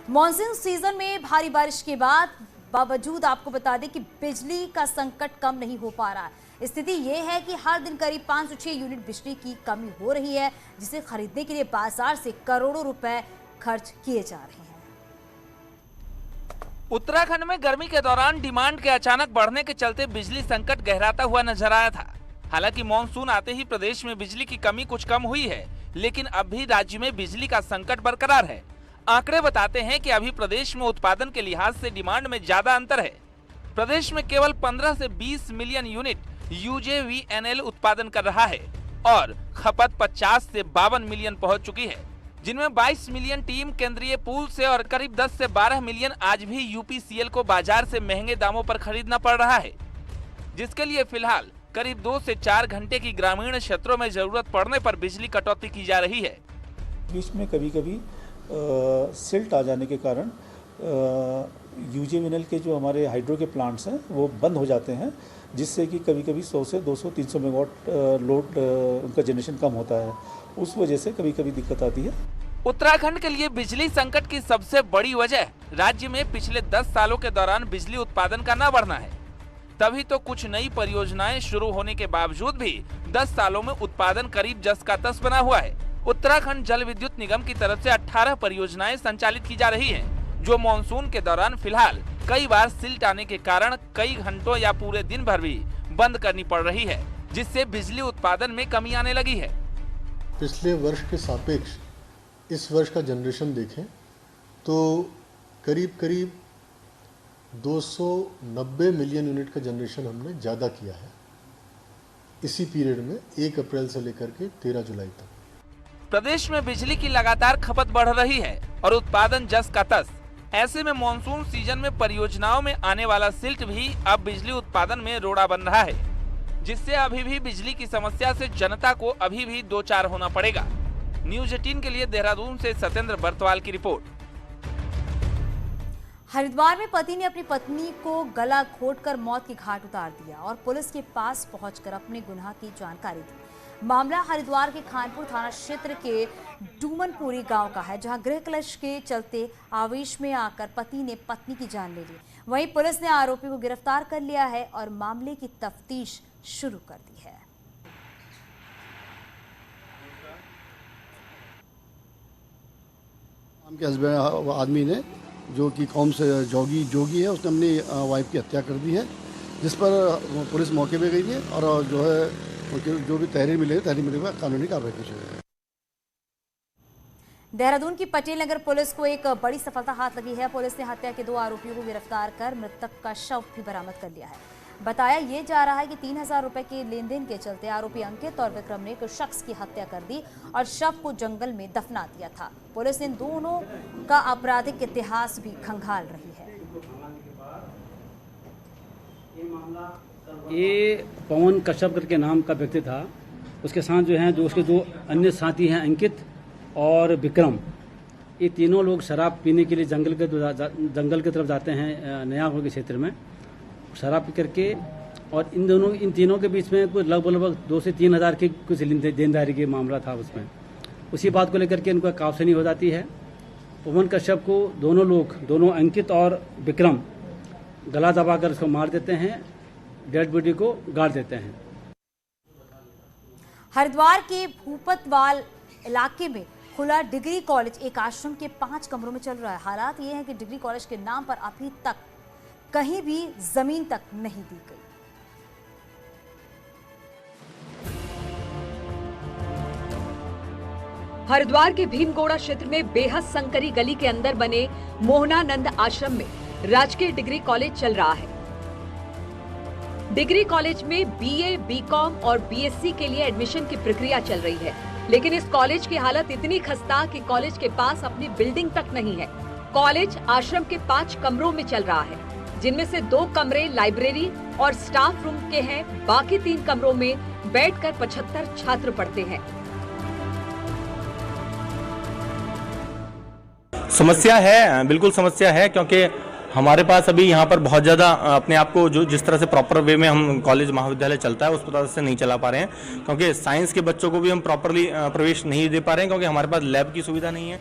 Monsoon season में भारी बारिश के बावजूद आपको बता दें कि बिजली का संकट कम नहीं हो पा रहा है। स्थिति ये है कि हर दिन करीब 5 से 6 यूनिट बिजली की कमी हो रही है, जिसे खरीदने के लिए बाजार से करोड़ों रुपए खर्च किए जा रहे हैं। उत्तराखंड में गर्मी के दौरान डिमांड के अचानक बढ़ने के चलते बिजली संकट गहराता हुआ नजर आया था। हालांकि मॉनसून आते ही प्रदेश में बिजली की कमी कुछ कम हुई है, लेकिन अब भी राज्य में बिजली का संकट बरकरार है। आंकड़े बताते हैं कि अभी प्रदेश में उत्पादन के लिहाज से डिमांड में ज्यादा अंतर है। प्रदेश में केवल 15 से 20 मिलियन यूनिट यूजेवीएनएल उत्पादन कर रहा है और खपत 50 से 52 मिलियन पहुंच चुकी है, जिनमें 22 मिलियन टीम केंद्रीय पूल से और करीब 10 से 12 मिलियन आज भी यूपीसीएल को बाजार से महंगे दामों पर खरीदना पड़ रहा है, जिसके लिए फिलहाल करीब 2 से 4 घंटे की ग्रामीण क्षेत्रों में जरूरत पड़ने पर बिजली कटौती की जा रही है। बीच में कभी कभी सिल्ट आ जाने के कारण यूजेवीएनएल के जो हमारे हाइड्रो के प्लांट्स हैं वो बंद हो जाते हैं, जिससे कि कभी कभी 100 से 200 300 मेगावाट लोड उनका जनरेशन कम होता है। उस वजह से कभी कभी दिक्कत आती है। उत्तराखंड के लिए बिजली संकट की सबसे बड़ी वजह राज्य में पिछले 10 सालों के दौरान बिजली उत्पादन का न बढ़ना है। तभी तो कुछ नई परियोजनाएं शुरू होने के बावजूद भी 10 सालों में उत्पादन करीब जस का तस बना हुआ है। उत्तराखंड जल विद्युत निगम की तरफ से 18 परियोजनाएं संचालित की जा रही हैं, जो मॉनसून के दौरान फिलहाल कई बार सिल्ट आने के कारण कई घंटों या पूरे दिन भर भी बंद करनी पड़ रही है, जिससे बिजली उत्पादन में कमी आने लगी है। पिछले वर्ष के सापेक्ष इस वर्ष का जनरेशन देखें तो करीब 290 मिलियन यूनिट का जनरेशन हमने ज़्यादा किया है इसी पीरियड में, 1 अप्रैल से लेकर के 13 जुलाई तक। प्रदेश में बिजली की लगातार खपत बढ़ रही है और उत्पादन जस का तस। ऐसे में मॉनसून सीजन में परियोजनाओं में आने वाला सिल्ट भी अब बिजली उत्पादन में रोड़ा बन रहा है, जिससे अभी भी बिजली की समस्या से जनता को अभी भी दो चार होना पड़ेगा। न्यूज 18 के लिए देहरादून से सत्येंद्र बर्तवाल की रिपोर्ट। हरिद्वार में पति ने अपनी पत्नी को गला घोंटकर मौत की घाट उतार दिया और पुलिस के पास पहुंचकर अपने गुनाह की जानकारी दी। मामला हरिद्वार के खानपुर थाना क्षेत्र के डूमनपुरी गांव का है, जहां गृह कलश के चलते आवेश में आकर पति ने पत्नी की जान ले ली। वहीं पुलिस ने आरोपी को गिरफ्तार कर लिया है और मामले की तफ्तीश शुरू कर दी है। के हस्बैंड आदमी ने, जो कि कौम से जोगी है, उसने अपनी वाइफ की हत्या कर दी है, जिस पर पुलिस मौके पे गई है और जो है जो भी तहरीर मिले कानूनी कार्रवाई की जाए। देहरादून की पटेल नगर पुलिस को एक बड़ी सफलता हाथ लगी है। पुलिस ने हत्या के 2 आरोपियों को गिरफ्तार कर मृतक का शव भी बरामद कर लिया है। बताया ये जा रहा है कि 3000 रुपए के लेन देन के चलते आरोपी अंकित और विक्रम ने एक शख्स की हत्या कर दी और शव को जंगल में दफना दिया था। पुलिस इन दोनों का आपराधिक इतिहास भी खंगाल रही है। ये पवन कश्यप करके नाम का व्यक्ति था। उसके साथ जो उसके 2 अन्य साथी हैं, अंकित और विक्रम। ये तीनों लोग शराब पीने के लिए जंगल की तरफ जाते हैं, नयापुर के क्षेत्र में शराब पी करके, और इन तीनों के बीच में कुछ लगभग 2 से 3 हज़ार की कुछ देनदारी का मामला था। उसमें उसी बात को लेकर के इनको काउंसलिंग हो जाती है। पवन कश्यप को दोनों अंकित और विक्रम गला दबाकर उसको मार देते हैं, डेड बॉडी को गाड़ देते हैं। हरिद्वार के भूपतवाल इलाके में खुला डिग्री कॉलेज एक आश्रम के 5 कमरों में चल रहा है। हालात ये है कि डिग्री कॉलेज के नाम पर अभी तक कहीं भी जमीन तक नहीं दी गई। हरिद्वार के भीमगोड़ा क्षेत्र में बेहद संकरी गली के अंदर बने मोहनानंद आश्रम में राजकीय डिग्री कॉलेज चल रहा है। डिग्री कॉलेज में बीए, बीकॉम और बीएससी के लिए एडमिशन की प्रक्रिया चल रही है, लेकिन इस कॉलेज की हालत इतनी खस्ता कि कॉलेज के पास अपनी बिल्डिंग तक नहीं है। कॉलेज आश्रम के 5 कमरों में चल रहा है, जिनमें से 2 कमरे लाइब्रेरी और स्टाफ रूम के हैं। बाकी 3 कमरों में बैठकर 75 छात्र पढ़ते हैं। समस्या है, बिल्कुल समस्या है, क्योंकि हमारे पास अभी यहाँ पर बहुत ज़्यादा अपने आप को जिस तरह से प्रॉपर वे में हम कॉलेज महाविद्यालय चलता है उस तरह से नहीं चला पा रहे हैं, क्योंकि साइंस के बच्चों को भी हम प्रॉपरली प्रवेश नहीं दे पा रहे हैं, क्योंकि हमारे पास लैब की सुविधा नहीं है।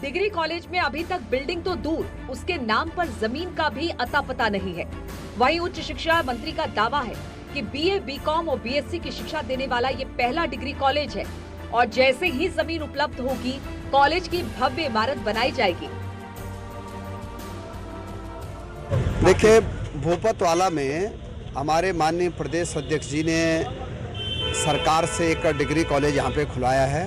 डिग्री कॉलेज में अभी तक बिल्डिंग तो दूर, उसके नाम पर जमीन का भी अता पता नहीं है। वहीं उच्च शिक्षा मंत्री का दावा है कि बीए, बीकॉम और बीएससी की शिक्षा देने वाला ये पहला डिग्री कॉलेज है और जैसे ही जमीन उपलब्ध होगी, कॉलेज की भव्य इमारत बनाई जाएगी। देखिए, भूपतवाला में हमारे माननीय प्रदेश अध्यक्ष जी ने सरकार से एक डिग्री कॉलेज यहाँ पे खुलाया है।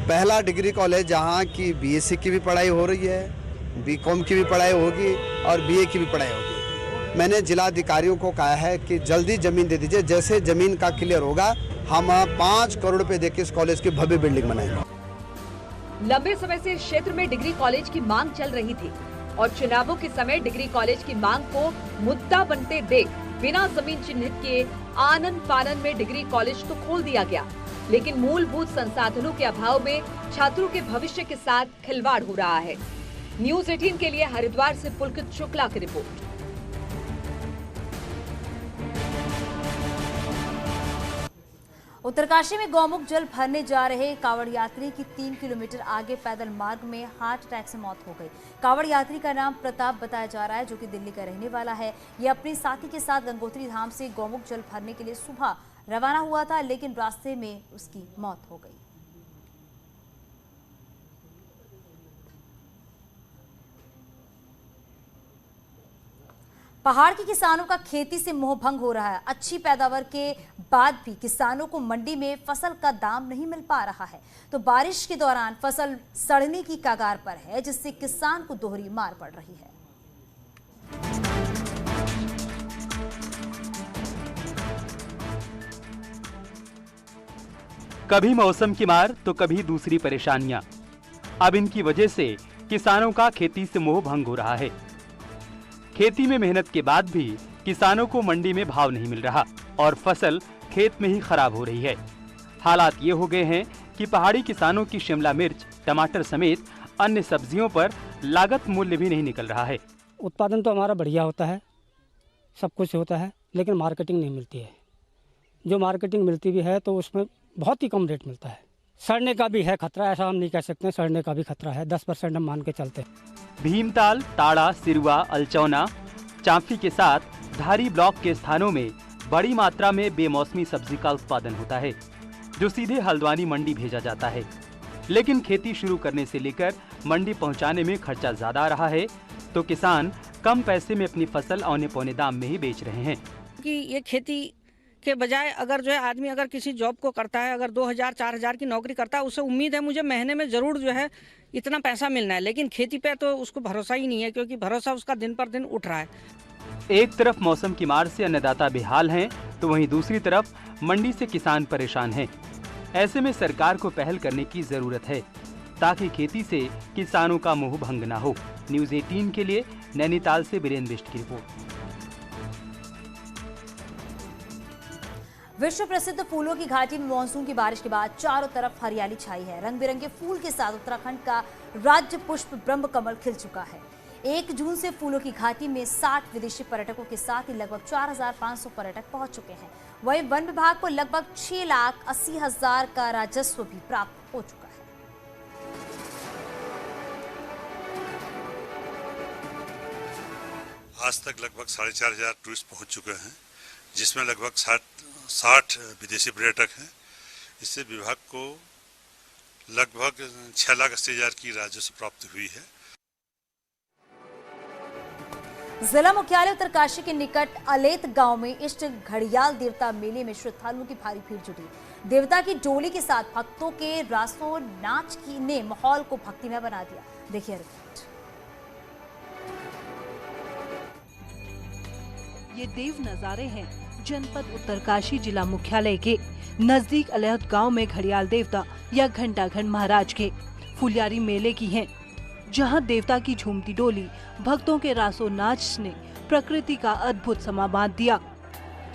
पहला डिग्री कॉलेज जहाँ की बीएससी की भी पढ़ाई हो रही है, बीकॉम की भी पढ़ाई होगी और बीए की भी पढ़ाई होगी। मैंने जिलाधिकारियों को कहा है कि जल्दी जमीन दे दीजिए, जैसे जमीन का क्लियर होगा हम 5 करोड़ रुपए देकर इस कॉलेज की भव्य बिल्डिंग बनाएंगे। लंबे समय से इस क्षेत्र में डिग्री कॉलेज की मांग चल रही थी और चुनावों के समय डिग्री कॉलेज की मांग को मुद्दा बनते देख बिना जमीन चिन्हित किए आनन फानन में डिग्री कॉलेज तो खोल दिया गया, लेकिन मूलभूत संसाधनों के अभाव में छात्रों के भविष्य के साथ खिलवाड़ हो रहा है। न्यूज़ 18 के लिए हरिद्वार से पुलकित शुक्ला की रिपोर्ट। उत्तरकाशी में गौमुख जल भरने जा रहे कांवड़ यात्री की 3 किलोमीटर आगे पैदल मार्ग में हार्ट अटैक से मौत हो गई। कांवड़ यात्री का नाम प्रताप बताया जा रहा है, जो कि दिल्ली का रहने वाला है। ये अपने साथी के साथ गंगोत्री धाम से गौमुख जल भरने के लिए सुबह रवाना हुआ था, लेकिन रास्ते में उसकी मौत हो गई। पहाड़ के किसानों का खेती से मोह भंग हो रहा है। अच्छी पैदावार के बाद भी किसानों को मंडी में फसल का दाम नहीं मिल पा रहा है, तो बारिश के दौरान फसल सड़ने की कगार पर है, जिससे किसान को दोहरी मार पड़ रही है। कभी मौसम की मार तो कभी दूसरी परेशानियां। अब इनकी वजह से किसानों का खेती से मोह भंग हो रहा है। खेती में मेहनत के बाद भी किसानों को मंडी में भाव नहीं मिल रहा और फसल खेत में ही खराब हो रही है। हालात ये हो गए हैं कि पहाड़ी किसानों की शिमला मिर्च, टमाटर समेत अन्य सब्जियों पर लागत मूल्य भी नहीं निकल रहा है। उत्पादन तो हमारा बढ़िया होता है, सब कुछ होता है, लेकिन मार्केटिंग नहीं मिलती है। जो मार्केटिंग मिलती भी है तो उसमें बहुत ही कम रेट मिलता है। सड़ने का भी है खतरा, ऐसा हम नहीं कह सकते, सड़ने का भी खतरा है। 10% हम मान के चलते हैं। भीमताल, ताड़ा, सिरुआ, अलचौना, चांफी के साथ धारी ब्लॉक के स्थानों में बड़ी मात्रा में बेमौसमी सब्जी का उत्पादन होता है, जो सीधे हल्द्वानी मंडी भेजा जाता है। लेकिन खेती शुरू करने से लेकर मंडी पहुंचाने में खर्चा ज्यादा आ रहा है, तो किसान कम पैसे में अपनी फसल औने पौने दाम में ही बेच रहे हैं। कि ये खेती के बजाय अगर जो है आदमी अगर किसी जॉब को करता है, अगर 2000-4000 की नौकरी करता है, उसे उम्मीद है मुझे महीने में जरूर जो है इतना पैसा मिलना है, लेकिन खेती पे तो उसको भरोसा ही नहीं है, क्योंकि भरोसा उसका दिन पर दिन उठ रहा है। एक तरफ मौसम की मार से अन्नदाता बेहाल हैं, तो वहीं दूसरी तरफ मंडी से किसान परेशान हैं। ऐसे में सरकार को पहल करने की जरूरत है, ताकि खेती से किसानों का मोह भंग न हो। न्यूज़ 18 के लिए नैनीताल से बीरेन बिष्ट की रिपोर्ट। विश्व प्रसिद्ध फूलों की घाटी में मानसून की बारिश के बाद चारों तरफ हरियाली छाई है। रंग बिरंगे फूल के साथ उत्तराखंड का राज्य पुष्प ब्रह्म कमल खिल चुका है। 1 जून से फूलों की घाटी में 60 विदेशी पर्यटकों के साथ ही लगभग 4500 पर्यटक पहुंच चुके हैं। वहीं वन विभाग को लगभग 6,80,000 का राजस्व भी प्राप्त हो चुका है। आज तक लगभग 4,500 टूरिस्ट पहुंच चुके हैं, जिसमें लगभग 60 विदेशी पर्यटक हैं। इससे विभाग को लगभग 6,80,000 की राजस्व प्राप्ति हुई है। जिला मुख्यालय उत्तरकाशी के निकट अलेत गांव में इष्ट घड़ियाल देवता मेले में श्रद्धालुओं की भारी भीड़ जुटी। देवता की डोली के साथ भक्तों के रासो नाच ने माहौल को भक्तिमय बना दिया। देखिए रिपोर्ट। ये देव नजारे हैं जनपद उत्तरकाशी जिला मुख्यालय के नजदीक अलेहत गांव में घड़ियाल देवता या घंटाघन महाराज के फुलियारी मेले की हैं, जहां देवता की झूमती डोली भक्तों के रासो नाच ने प्रकृति का अद्भुत समा बांध दिया।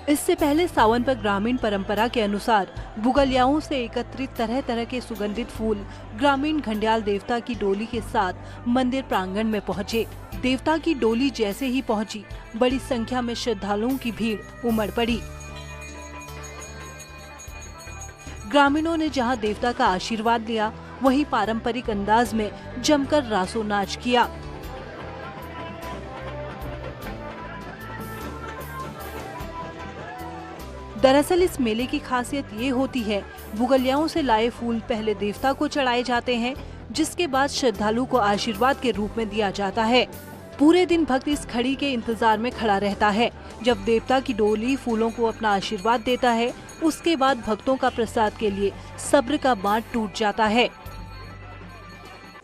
इससे पहले सावन पर ग्रामीण परंपरा के अनुसार बुगलियाओं से एकत्रित तरह तरह के सुगंधित फूल ग्रामीण घड़ियाल देवता की डोली के साथ मंदिर प्रांगण में पहुंचे। देवता की डोली जैसे ही पहुंची, बड़ी संख्या में श्रद्धालुओं की भीड़ उमड़ पड़ी। ग्रामीणों ने जहां देवता का आशीर्वाद लिया, वहीं पारंपरिक अंदाज में जमकर रासो नाच किया। दरअसल इस मेले की खासियत ये होती है, बुगलियाओं से लाए फूल पहले देवता को चढ़ाए जाते हैं, जिसके बाद श्रद्धालु को आशीर्वाद के रूप में दिया जाता है। पूरे दिन भक्त इस खड़ी के इंतजार में खड़ा रहता है। जब देवता की डोली फूलों को अपना आशीर्वाद देता है, उसके बाद भक्तों का प्रसाद के लिए सब्र का बांध टूट जाता है।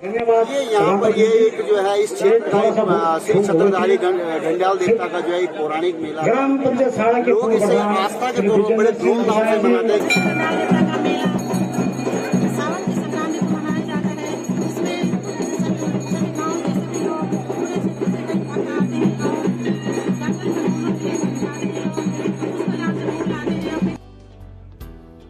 ये यहाँ पर ये एक जो है इस क्षेत्र का श्री छत्रधारी घंडियाल देवता का जो है एक पौराणिक मेला है। लोग इसे आस्था के तौर पर बड़े धूमधाम से मनाते हैं।